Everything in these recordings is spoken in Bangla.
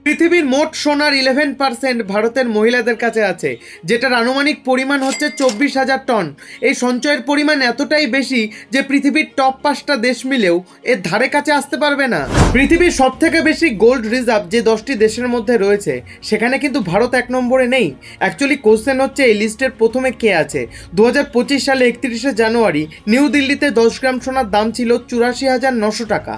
পৃথিবীর মোট সোনার 11% ভারতের মহিলাদের কাছে আছে, যেটার আনুমানিক পরিমাণ হচ্ছে 24,000 টন। এই সঞ্চয়ের পরিমাণ এতটাই বেশি যে পৃথিবীর টপ 5টা দেশ মিলেও এর ধারে কাছে আসতে পারবে না। পৃথিবীর সব থেকে বেশি গোল্ড রিজার্ভ যে 10টি দেশের মধ্যে রয়েছে, সেখানে কিন্তু ভারত 1 নম্বরে নেই। অ্যাকচুয়ালি কোশ্চেন হচ্ছে এই লিস্টের প্রথমে কে আছে। 2025 সালে 31শে জানুয়ারি নিউ দিল্লিতে 10 গ্রাম সোনার দাম ছিল 84,900 টাকা।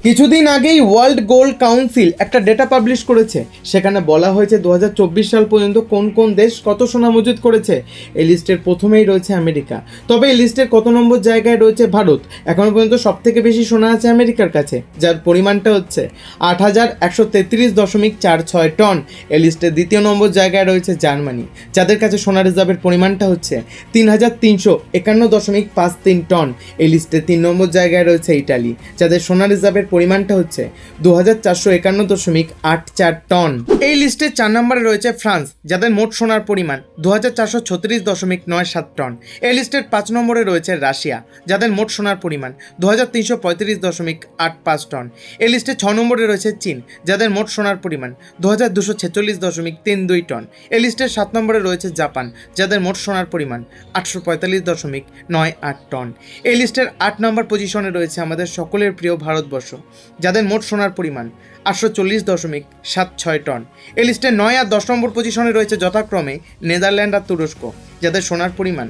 কিছুদিন আগেই ওয়ার্ল্ড গোল্ড কাউন্সিল একটা ডেটা পাবলিশ করেছে, সেখানে বলা হয়েছে 2024 সাল পর্যন্ত কোন কোন দেশ কত সোনা মজুত করেছে। এই লিস্টের প্রথমেই রয়েছে আমেরিকা। তবে এই লিস্টের কত নম্বর জায়গায় রয়েছে ভারত? এখনও পর্যন্ত সব থেকে বেশি সোনা আছে আমেরিকার কাছে, যার পরিমাণটা হচ্ছে 8,133.46 টন। এই লিস্টের দ্বিতীয় নম্বর জায়গায় রয়েছে জার্মানি, যাদের কাছে সোনা রিজার্ভের পরিমাণটা হচ্ছে 3,351.53 টন। এই লিস্টের 3 নম্বর জায়গায় রয়েছে ইটালি, যাদের সোনা রিজার্ভের পরিমাণটা হচ্ছে 2,451.84 টন। এই লিস্টে 4 নম্বরে রয়েছে ফ্রান্স, যাদের মোট সোনার পরিমাণ 2,436.97 টন। এই লিস্টের 5 নম্বরে রয়েছে রাশিয়া, যাদের মোট সোনার পরিমাণ 2,335.85 টন। এই লিস্টে 6 নম্বরে রয়েছে চীন, যাদের মোট সোনার পরিমাণ 2,246.32 টন। এই লিস্টের 7 নম্বরে রয়েছে জাপান, যাদের মোট সোনার পরিমাণ 845.98 টন। এই লিস্টের 8 নম্বর পজিশনে রয়েছে আমাদের সকলের প্রিয় ভারতবর্ষ, যাদের মোট সোনার পরিমাণ 840.76 টন। এই লিস্টে 9 আর 10 নম্বর পজিশনে রয়েছে যথাক্রমে নেদারল্যান্ড আর তুরস্ক, যাদের সোনার পরিমাণ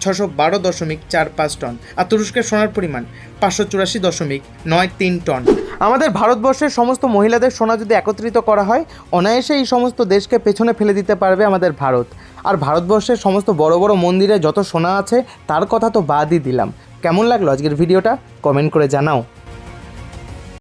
612.45 টন, আর তুরস্কের সোনার পরিমাণ 584.93 টন। আমাদের ভারতবর্ষের সমস্ত মহিলাদের সোনা যদি একত্রিত করা হয়, অনায়াসে এই সমস্ত দেশকে পেছনে ফেলে দিতে পারবে আমাদের ভারত। আর ভারতবর্ষের সমস্ত বড় বড় মন্দিরে যত সোনা আছে তার কথা তো বাদই দিলাম। কেমন লাগলো আজকের ভিডিওটা? কমেন্ট করে জানাও।